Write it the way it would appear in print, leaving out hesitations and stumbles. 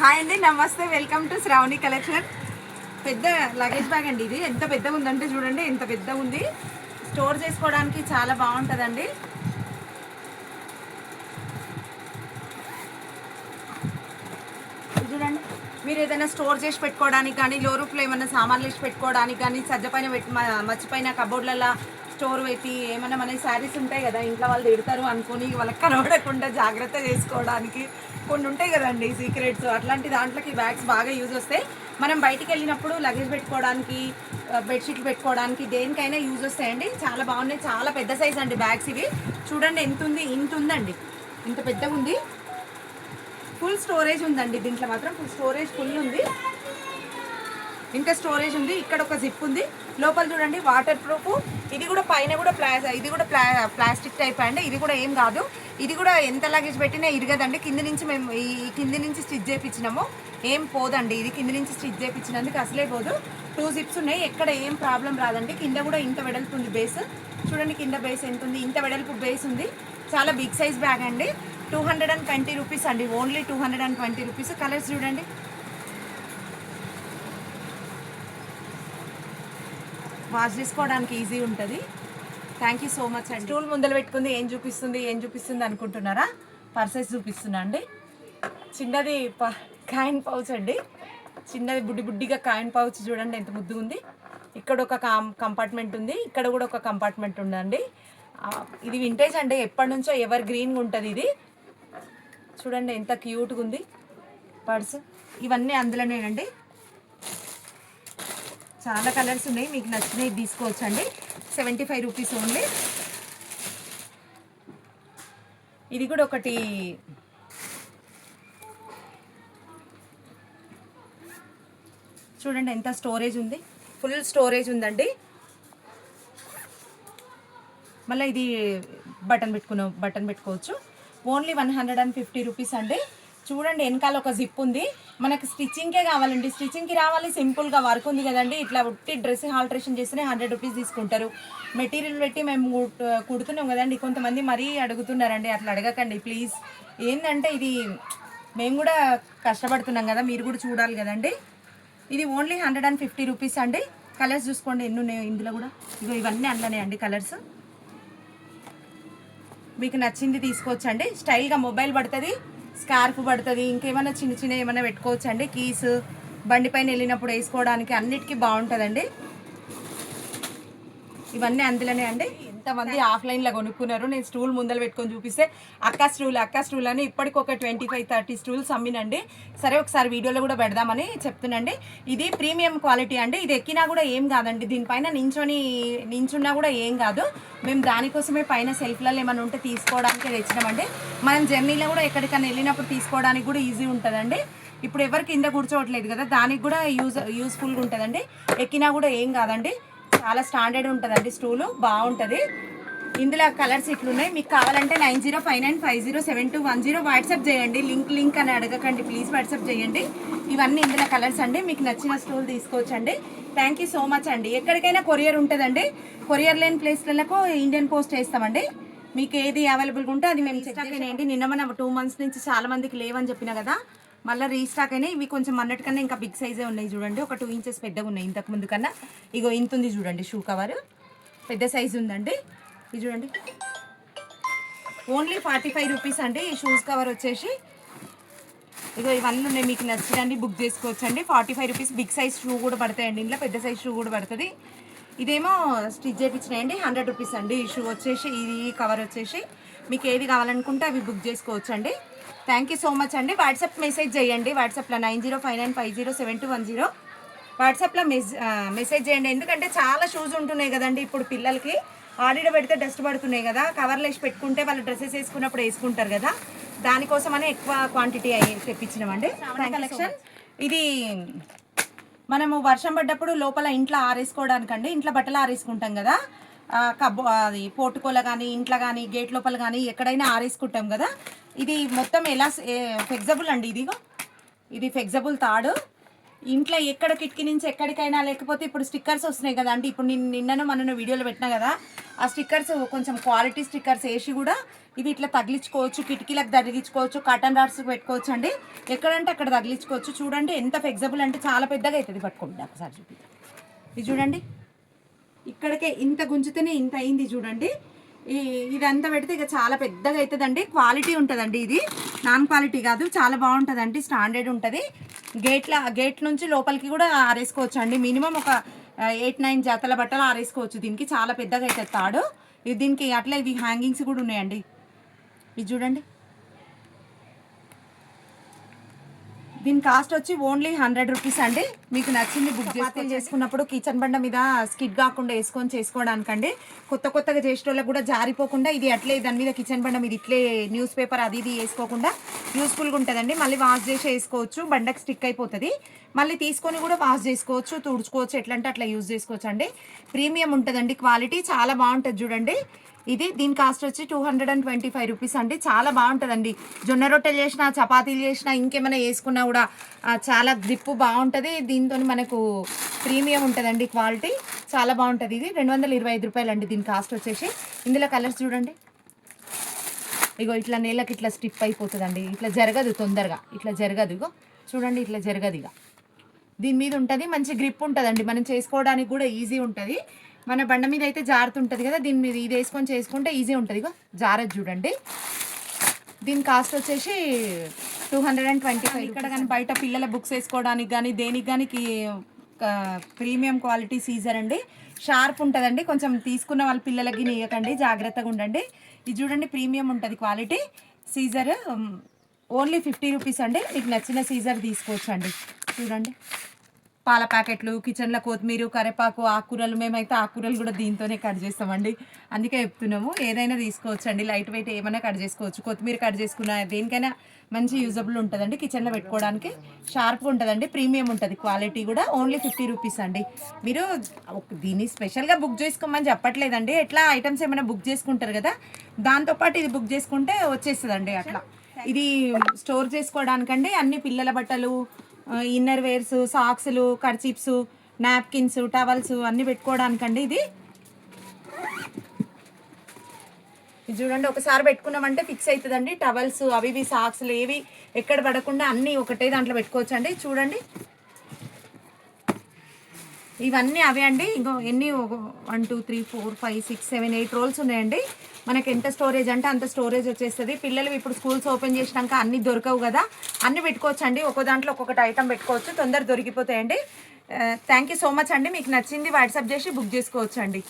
Hi అండి, నమస్తే. Welcome to Shravani collection. పెద్ద లగేజ్ బ్యాగ్ అండి. ఇది ఎంత పెద్దగా ఉందంటే చూడండి, ఎంత పెద్దగా ఉంది. స్టోర్ చేసుకోవడానికి చాలా బాగుంటుందండి. చూడండి, మీరు ఏదైనా స్టోర్ చేసి పెట్టుకోవడానికి కానీ, లో రూఫ్లో ఏమైనా సామాన్లు వేసి పెట్టుకోవడానికి కానీ, సజ్జ పైన పెట్టి మర్చిపోయిన కబోర్డ్లలో స్టోర్ పెట్టి ఏమైనా మన శారీస్ ఉంటాయి కదా, ఇంట్లో వాళ్ళు తిడతారు అనుకుని వాళ్ళకి కనబడకుండా జాగ్రత్త చేసుకోవడానికి కొన్ని ఉంటాయి కదండి సీక్రెట్స్, అట్లాంటి దాంట్లోకి బ్యాగ్స్ బాగా యూజ్ వస్తాయి. మనం బయటికి వెళ్ళినప్పుడు లగేజ్ పెట్టుకోవడానికి, బెడ్షీట్లు పెట్టుకోవడానికి, దేనికైనా యూజ్ వస్తాయండి. చాలా బాగున్నాయి, చాలా పెద్ద సైజ్ అండి బ్యాగ్స్ ఇవి. చూడండి ఎంత ఉంది, ఇంత ఉందండి, ఇంత పెద్దగా ఉంది. ఫుల్ స్టోరేజ్ ఉందండి దీంట్లో, మాత్రం ఫుల్ స్టోరేజ్ ఫుల్ ఉంది. ఇంత స్టోరేజ్ ఉంది. ఇక్కడ ఒక జిప్ ఉంది. లోపల చూడండి వాటర్ ప్రూఫ్. ఇది కూడా పైన కూడా ఇది కూడా ప్లాస్టిక్ టైప్ అండి. ఇది కూడా ఏం కాదు. ఇది కూడా ఎంత లగేజ్ పెట్టినా ఇరగదండి. కింది నుంచి మేము ఈ కింది నుంచి స్టిచ్ చేయించినాము, ఏం పోదండి. ఇది కింది నుంచి స్టిచ్ చేయించినందుకు అసలే పోదు. 2 జిప్స్ ఉన్నాయి, ఎక్కడ ఏం ప్రాబ్లం రాదండి. కింద కూడా ఇంత వెడల్పు ఉంది బేస్. చూడండి కింద బేస్ ఎంత ఉంది, ఇంత వెడల్పు బేస్ ఉంది. చాలా బిగ్ సైజ్ బ్యాగ్ అండి. 220 రూపీస్ అండి, ఓన్లీ 220 రూపీస్. కలర్స్ చూడండి, వాష్ చేసుకోవడానికి ఈజీ ఉంటుంది. థ్యాంక్ యూ సో మచ్ అండి. స్టూల్ ముందర పెట్టుకుంది ఏం చూపిస్తుంది అనుకుంటున్నారా? పర్సెస్ చూపిస్తున్నా అండి. చిన్నది కాయిన్ పౌచ్ అండి, చిన్నది బుడ్డిగా కాయిన్ పౌచ్. చూడండి ఎంత ముద్దు ఉంది. ఇక్కడ ఒక కంపార్ట్మెంట్ ఉంది, ఇక్కడ కూడా ఒక కంపార్ట్మెంట్ ఉందండి. ఇది వింటేజ్ అండి, ఎప్పటి నుంచో ఎవర్ గ్రీన్గా ఉంటుంది ఇది. చూడండి ఎంత క్యూట్గా ఉంది పర్స్. ఇవన్నీ అందులోనేనండి. చాలా కలర్స్ ఉన్నాయి, మీకు నచ్చినవి తీసుకోవచ్చు అండి. 75 రూపీస్ ఓన్లీ. ఇది కూడా ఒకటి చూడండి ఎంత స్టోరేజ్ ఉంది, ఫుల్ స్టోరేజ్ ఉందండి. మళ్ళీ ఇది బటన్ పెట్టుకోవచ్చు. ఓన్లీ 150 రూపీస్ అండి. చూడండి వెనకాల ఒక జిప్ ఉంది. మనకు స్టిచ్చింగ్కే కావాలండి, స్టిచ్చింగ్కి రావాలి. సింపుల్గా వర్క్ ఉంది కదండి, ఇట్లా ఉట్టి డ్రెస్ ఆల్టరేషన్ చేస్తేనే 100 రూపీస్ తీసుకుంటారు. మెటీరియల్ పెట్టి మేము కుడుతున్నాం కదండి. కొంతమంది మరీ అడుగుతున్నారండి, అట్లా అడగకండి ప్లీజ్. ఏంటంటే ఇది మేము కూడా కష్టపడుతున్నాం కదా, మీరు కూడా చూడాలి కదండి. ఇది ఓన్లీ 150 రూపీస్ అండి. కలర్స్ చూసుకోండి ఎన్ని ఉన్నాయో ఇందులో కూడా. ఇవన్నీ అందులోనే అండి కలర్స్. మీకు నచ్చింది తీసుకోవచ్చండి. స్టైల్గా మొబైల్ పడుతుంది, స్కార్ఫ్ పడుతుంది, ఇంకేమైనా చిన్న ఏమైనా పెట్టుకోవచ్చు అండి. కీస్ బండి పైన వెళ్ళినప్పుడు వేసుకోవడానికి అన్నిటికీ బాగుంటుందండి. ఇవన్నీ అందులోనే అండి. ఎంతమంది ఆఫ్లైన్లో కొనుక్కున్నారు. నేను స్టూల్ ముందర పెట్టుకొని చూపిస్తే అక్క స్టూల్ అని ఇప్పటికి ఒక 25-30 స్టూల్స్ అమ్మినండి. సరే ఒకసారి వీడియోలో కూడా పెడదామని చెప్తున్నాండి. ఇది ప్రీమియం క్వాలిటీ అండి. ఇది ఎక్కినా కూడా ఏం కాదండి, దీనిపైన నించున్నా కూడా ఏం కాదు. మేము దానికోసమే పైన సెల్ఫ్లలో ఏమైనా ఉంటే తీసుకోవడానికి తెచ్చినామండి. మనం జర్నీలో కూడా ఎక్కడికైనా వెళ్ళినప్పుడు తీసుకోవడానికి కూడా ఈజీ ఉంటుందండి. ఇప్పుడు ఎవరు కింద కూర్చోవట్లేదు కదా, దానికి కూడా యూస్ఫుల్గా ఉంటుందండి. ఎక్కినా కూడా ఏం కాదండి, చాలా స్టాండర్డ్ ఉంటుందండి. స్టూలు బాగుంటుంది. ఇందులో కలర్స్ ఇట్లున్నాయి. మీకు కావాలంటే 9059507210 వాట్సాప్ చేయండి. లింక్ అని అడగకండి ప్లీజ్, వాట్సాప్ చేయండి. ఇవన్నీ ఇందులో కలర్స్ అండి. మీకు నచ్చిన స్టూల్ తీసుకోవచ్చండి. థ్యాంక్ యూ సో మచ్ అండి. ఎక్కడికైనా కొరియర్ ఉంటుందండి. కొరియర్ లేని ప్లేస్లకు ఇండియన్ పోస్ట్ వేస్తామండి. మీకు ఏది అవైలబుల్గా ఉంటే అది మేము చెక్ చేయండి. నిన్న మన 2 months నుంచి చాలా మందికి లేవని చెప్పిన కదా, మళ్ళీ రీస్టాక్ అయినాయి. ఇవి కొంచెం అన్నిటికన్నా ఇంకా బిగ్ సైజే ఉన్నాయి. చూడండి ఒక 2 inches పెద్దగా ఉన్నాయి ఇంతకు ముందు కన్నా. ఇగో ఇంత ఉంది చూడండి. షూ కవర్ పెద్ద సైజు ఉందండి. ఇది చూడండి ఓన్లీ 45 రూపీస్ అండి. ఈ షూస్ కవర్ వచ్చేసి ఇగో ఇవన్నీ ఉన్నాయి. మీకు నచ్చినండి బుక్ చేసుకోవచ్చు అండి. 45 రూపీస్. బిగ్ సైజ్ షూ కూడా పడతాయండి ఇంట్లో, పెద్ద సైజ్ షూ కూడా పడుతుంది. ఇదేమో స్టిచ్ చేయించినాయండి, 100 రూపీస్ అండి. ఈ షూ వచ్చేసి, ఈ కవర్ వచ్చేసి. మీకు ఏది కావాలనుకుంటే అవి బుక్ చేసుకోవచ్చు అండి. థ్యాంక్ యూ సో మచ్ అండి. వాట్సాప్ మెసేజ్ చేయండి. వాట్సాప్లో 9059507210 వాట్సాప్లో మెసేజ్ చేయండి. ఎందుకంటే చాలా షూస్ ఉంటున్నాయి కదండి ఇప్పుడు పిల్లలకి. ఆడిలో పెడితే డస్ట్ పడుతున్నాయి కదా, కవర్లు వేసి పెట్టుకుంటే వాళ్ళు డ్రెస్సెస్ వేసుకున్నప్పుడు వేసుకుంటారు కదా, దానికోసమనే ఎక్కువ క్వాంటిటీ తెప్పించినామండి. కలెక్షన్ ఇది మనము వర్షం పడ్డప్పుడు లోపల ఇంట్లో ఆరేసుకోవడానికండి. ఇంట్లో బట్టలు ఆరేసుకుంటాం కదా, అది పోర్టుకోల కానీ ఇంట్లో కానీ గేట్ లోపల కానీ ఎక్కడైనా ఆరేసుకుంటాం కదా. ఇది మొత్తం ఎలా ఫ్లెక్సిబుల్ అండి. ఇది ఫ్లెక్సిబుల్ తాడు. ఇంట్లో ఎక్కడ కిటికీ నుంచి ఎక్కడికైనా, లేకపోతే ఇప్పుడు స్టిక్కర్స్ వస్తున్నాయి కదా అంటే ఇప్పుడు నేను నిన్నను మొన్న వీడియోలో పెట్టినా కదా, ఆ స్టిక్కర్స్ కొంచెం క్వాలిటీ స్టిక్కర్స్ వేసి కూడా ఇవి ఇట్లా తగిలించుకోవచ్చు, కిటికీలకు తగిలించుకోవచ్చు, కటన్ రాడ్స్ పెట్టుకోవచ్చు అండి. ఎక్కడంటే అక్కడ తగిలించుకోవచ్చు. చూడండి ఎంత ఫ్లెక్సిబుల్ అంటే చాలా పెద్దగా అవుతుంది. పట్టుకోండి ఒకసారి చూపి. ఇది చూడండి, ఇక్కడికే ఇంత గుంజితేనే ఇంత అయింది చూడండి. ఇదంతా పెడితే ఇక చాలా పెద్దగా అవుతుందండి. క్వాలిటీ ఉంటుందండి, ఇది నాన్ క్వాలిటీ కాదు, చాలా బాగుంటుందండి, స్టాండర్డ్ ఉంటుంది. గేట్ నుంచి లోపలికి కూడా ఆరేసుకోవచ్చు అండి. మినిమం ఒక 8-9 జతల బట్టలు ఆరేసుకోవచ్చు. దీనికి చాలా పెద్దగా అవుతుంది తాడు. దీనికి అట్లా ఇవి హ్యాంగింగ్స్ కూడా ఉన్నాయండి. ఇది చూడండి, దీని కాస్ట్ వచ్చి ఓన్లీ 100 రూపీస్ అండి. మీకు నచ్చింది బుక్ చేసుకున్నప్పుడు కిచెన్ బండ మీద స్కిడ్ కాకుండా వేసుకొని చేసుకోవడానికండి. కొత్తగా చేసేటోళ్ళకి కూడా జారిపోకుండా ఇది అట్లే దాని మీద కిచెన్ బండ మీద ఇట్లే న్యూస్ పేపర్ అది ఇది వేసుకోకుండా యూస్ఫుల్గా ఉంటుందండి. మళ్ళీ వాష్ చేసి వేసుకోవచ్చు, బండకి స్టిక్ అయిపోతుంది. మళ్ళీ తీసుకొని కూడా వాష్ చేసుకోవచ్చు, తుడుచుకోవచ్చు, ఎట్లా అంటే అట్లా యూజ్ చేసుకోవచ్చు అండి. ప్రీమియం ఉంటుందండి, క్వాలిటీ చాలా బాగుంటుంది చూడండి. దీని కాస్ట్ వచ్చి 225 రూపీస్ అండి. చాలా బాగుంటుందండి. జొన్న రొట్టెలు చేసినా, చపాతీలు చేసినా, ఇంకేమైనా వేసుకున్నా కూడా చాలా గ్రిప్ బాగుంటుంది. దీంతో మనకు ప్రీమియం ఉంటుందండి, క్వాలిటీ చాలా బాగుంటుంది. ఇది 225 రూపాయలు అండి దీని కాస్ట్ వచ్చేసి. ఇందులో కలర్స్ చూడండి, ఇగో ఇట్లా నేలకి ఇట్లా స్టిప్ అయిపోతుందండి. ఇట్లా జరగదు, తొందరగా ఇట్లా జరగదు. ఇగో చూడండి, ఇట్లా జరగదు. ఇక దీని మీద ఉంటుంది, మంచి గ్రిప్ ఉంటుందండి. మనం చేసుకోవడానికి కూడా ఈజీ ఉంటుంది. మన బండ మీద అయితే జారుతుంటుంది కదా, దీని మీద ఇది వేసుకొని చేసుకుంటే ఈజీ ఉంటుంది. ఇగో జారదు చూడండి. దీని కాస్ట్ వచ్చేసి 225. ఇక్కడ కానీ బయట పిల్లల బుక్స్ వేసుకోవడానికి కానీ దేనికి కానీ ప్రీమియం క్వాలిటీ సీజర్ అండి. షార్ప్ ఉంటుందండి. కొంచెం తీసుకున్న వాళ్ళ పిల్లలకి ఇవ్వకండి, జాగ్రత్తగా ఉండండి. ఇది చూడండి, ప్రీమియం ఉంటుంది క్వాలిటీ సీజర్. ఓన్లీ 50 రూపీస్ అండి. మీకు నచ్చిన సీజర్ తీసుకోవచ్చు అండి. చూడండి, పాల ప్యాకెట్లు, కిచెన్లో కొత్తిమీర, కరివేపాకు, ఆకుకూరలు, మేమైతే ఆకుకూరలు కూడా దీంతోనే కట్ చేస్తామండి. అందుకే చెప్తున్నాము, ఏదైనా తీసుకోవచ్చు అండి. లైట్ వెయిట్ ఏమైనా కట్ చేసుకోవచ్చు. కొత్తిమీర కట్ చేసుకున్న దేనికైనా మంచి యూజబుల్ ఉంటుందండి. కిచెన్లో పెట్టుకోవడానికి షార్ప్గా ఉంటుందండి. ప్రీమియం ఉంటుంది క్వాలిటీ కూడా. ఓన్లీ 50 రూపీస్ అండి. మీరు దీన్ని స్పెషల్గా బుక్ చేసుకోమని చెప్పట్లేదండి. ఎట్లా ఐటమ్స్ ఏమైనా బుక్ చేసుకుంటారు కదా, దాంతోపాటు ఇది బుక్ చేసుకుంటే వచ్చేస్తుందండి. అట్లా ఇది స్టోర్ చేసుకోవడానికండి. అన్ని పిల్లల బట్టలు, ఇన్నర్ వేర్స్, సాక్స్లు, కర్చీప్స్, నాప్కిన్స్, టవల్స్ అన్నీ పెట్టుకోవడానికండి. ఇది చూడండి, ఒకసారి పెట్టుకున్నామంటే ఫిక్స్ అవుతుందండి. టవల్స్ అవి ఇవి సాక్స్లు ఏవి ఎక్కడ పడకుండా అన్నీ ఒకటే దాంట్లో పెట్టుకోవచ్చు అండి. చూడండి, ఇవన్నీ అవే అండి. ఇంకో ఎన్ని 1 2 3 4 5 6 7 8 రోల్స్ ఉన్నాయండి. మనకి ఎంత స్టోరేజ్ అంటే అంత స్టోరేజ్ వచ్చేస్తుంది. పిల్లలు ఇప్పుడు స్కూల్స్ ఓపెన్ చేసినాక అన్నీ దొరకవు కదా, అన్నీ పెట్టుకోవచ్చు అండి. ఒక్కో దాంట్లో ఒక్కొక్కటి ఐటమ్ పెట్టుకోవచ్చు, తొందర దొరికిపోతాయండి. థ్యాంక్ యూ సో మచ్ అండి. మీకు నచ్చింది వాట్సాప్ చేసి బుక్ చేసుకోవచ్చు అండి.